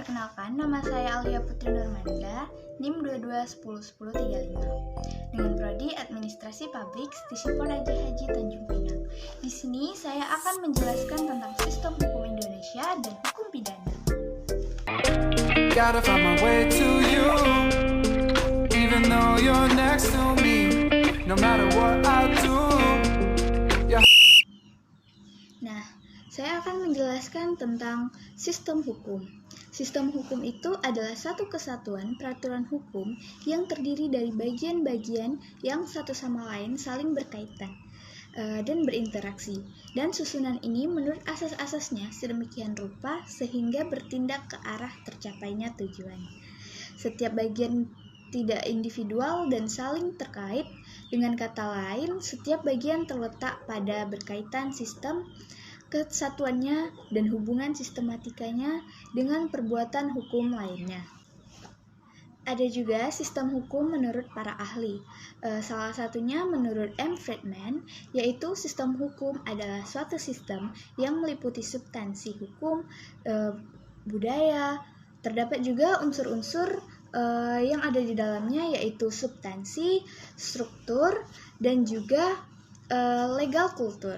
Perkenalkan, nama saya Alia Putri Nurmanda, NIM 22101035, dengan prodi Administrasi Publik Stisi Raja Haji Tanjung Pinang. Di sini saya akan menjelaskan tentang sistem hukum Indonesia dan hukum pidana. Gotta find my way to you, even though you're next to me, no matter what I do. Nah, saya akan menjelaskan tentang sistem hukum. Sistem hukum itu adalah satu kesatuan peraturan hukum yang terdiri dari bagian-bagian yang satu sama lain saling berkaitan dan berinteraksi. Dan susunan ini menurut asas-asasnya sedemikian rupa sehingga bertindak ke arah tercapainya tujuan. Setiap bagian tidak individual dan saling terkait. Dengan kata lain, setiap bagian terletak pada berkaitan sistem, kesatuannya, dan hubungan sistematikanya dengan perbuatan hukum lainnya. Ada juga sistem hukum menurut para ahli. Salah satunya menurut M. Friedman, yaitu sistem hukum adalah suatu sistem yang meliputi substansi hukum, budaya. Terdapat juga unsur-unsur yang ada di dalamnya, yaitu substansi, struktur, dan juga legal kultur.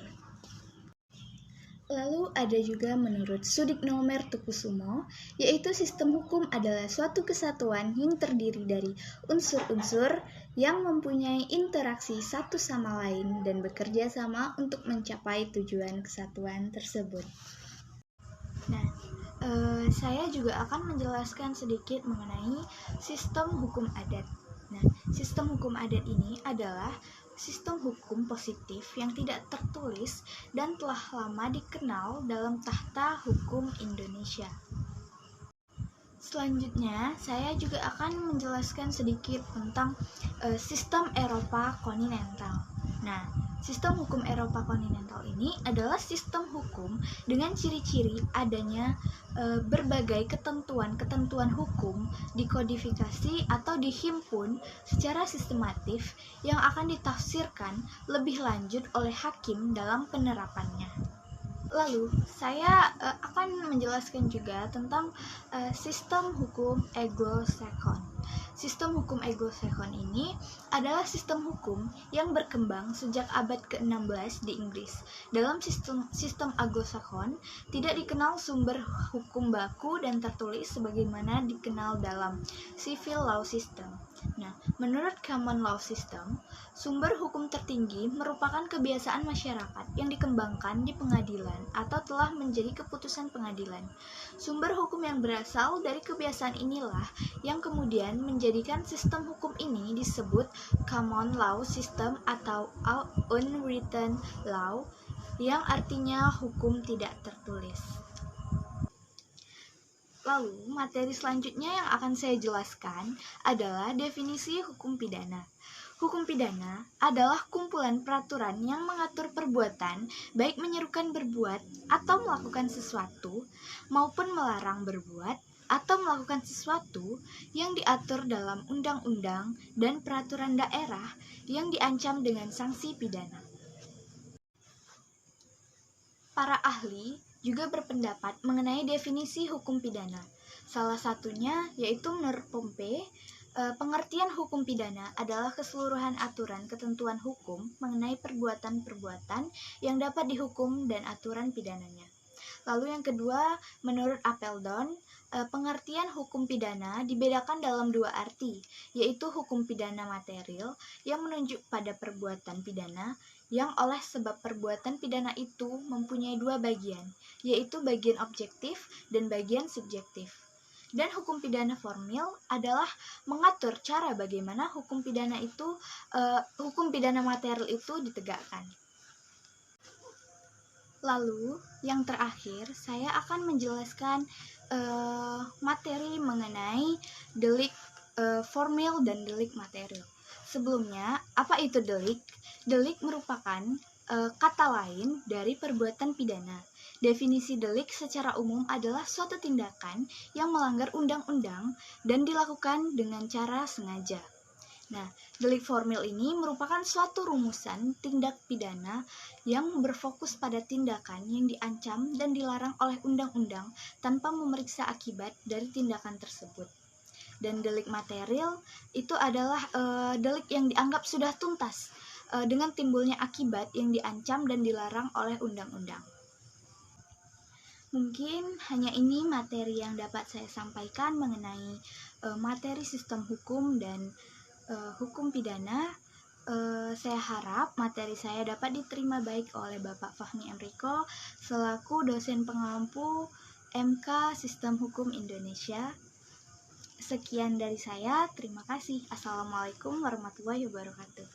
Lalu ada juga menurut Sudikno Mertokusumo, yaitu sistem hukum adalah suatu kesatuan yang terdiri dari unsur-unsur yang mempunyai interaksi satu sama lain dan bekerja sama untuk mencapai tujuan kesatuan tersebut. Nah, saya juga akan menjelaskan sedikit mengenai sistem hukum adat. Nah, sistem hukum adat ini adalah sistem hukum positif yang tidak tertulis dan telah lama dikenal dalam tahta hukum Indonesia. Selanjutnya, saya juga akan menjelaskan sedikit tentang sistem Eropa kontinental. Nah, sistem hukum Eropa kontinental ini adalah sistem hukum dengan ciri-ciri adanya berbagai ketentuan-ketentuan hukum dikodifikasi atau dihimpun secara sistematif yang akan ditafsirkan lebih lanjut oleh hakim dalam penerapannya. Lalu, saya akan menjelaskan juga tentang sistem hukum Anglo-Saxon. Sistem hukum Anglo-Saxon ini adalah sistem hukum yang berkembang sejak abad ke-16 di Inggris. Dalam sistem Anglo-Saxon tidak dikenal sumber hukum baku dan tertulis sebagaimana dikenal dalam civil law system. Nah, menurut common law system, sumber hukum tertinggi merupakan kebiasaan masyarakat yang dikembangkan di pengadilan atau telah menjadi keputusan pengadilan. Sumber hukum yang berasal dari kebiasaan inilah yang kemudian menjadikan sistem hukum ini disebut common law system atau unwritten law, yang artinya hukum tidak tertulis. Lalu, materi selanjutnya yang akan saya jelaskan adalah definisi hukum pidana. Hukum pidana adalah kumpulan peraturan yang mengatur perbuatan, baik menyerukan berbuat atau melakukan sesuatu, maupun melarang berbuat atau melakukan sesuatu yang diatur dalam undang-undang dan peraturan daerah yang diancam dengan sanksi pidana. Para ahli juga berpendapat mengenai definisi hukum pidana. Salah satunya yaitu menurut Pompe, pengertian hukum pidana adalah keseluruhan aturan ketentuan hukum mengenai perbuatan-perbuatan yang dapat dihukum dan aturan pidananya. Lalu yang kedua, menurut Apeldoorn, pengertian hukum pidana dibedakan dalam dua arti, yaitu hukum pidana material yang menunjuk pada perbuatan pidana yang oleh sebab perbuatan pidana itu mempunyai dua bagian, yaitu bagian objektif dan bagian subjektif. Dan hukum pidana formil adalah mengatur cara bagaimana hukum pidana material itu ditegakkan. Lalu, yang terakhir, saya akan menjelaskan materi mengenai delik formil dan delik material. Sebelumnya, apa itu delik? Delik merupakan kata lain dari perbuatan pidana. Definisi delik secara umum adalah suatu tindakan yang melanggar undang-undang dan dilakukan dengan cara sengaja. Nah, delik formil ini merupakan suatu rumusan tindak pidana yang berfokus pada tindakan yang diancam dan dilarang oleh undang-undang tanpa memeriksa akibat dari tindakan tersebut. Dan delik material itu adalah delik yang dianggap sudah tuntas dengan timbulnya akibat yang diancam dan dilarang oleh undang-undang. Mungkin hanya ini materi yang dapat saya sampaikan mengenai materi sistem hukum dan hukum pidana. Saya harap materi saya dapat diterima baik oleh Bapak Fahmi Enrico selaku dosen pengampu MK Sistem Hukum Indonesia. Sekian dari saya, terima kasih. Assalamualaikum warahmatullahi wabarakatuh.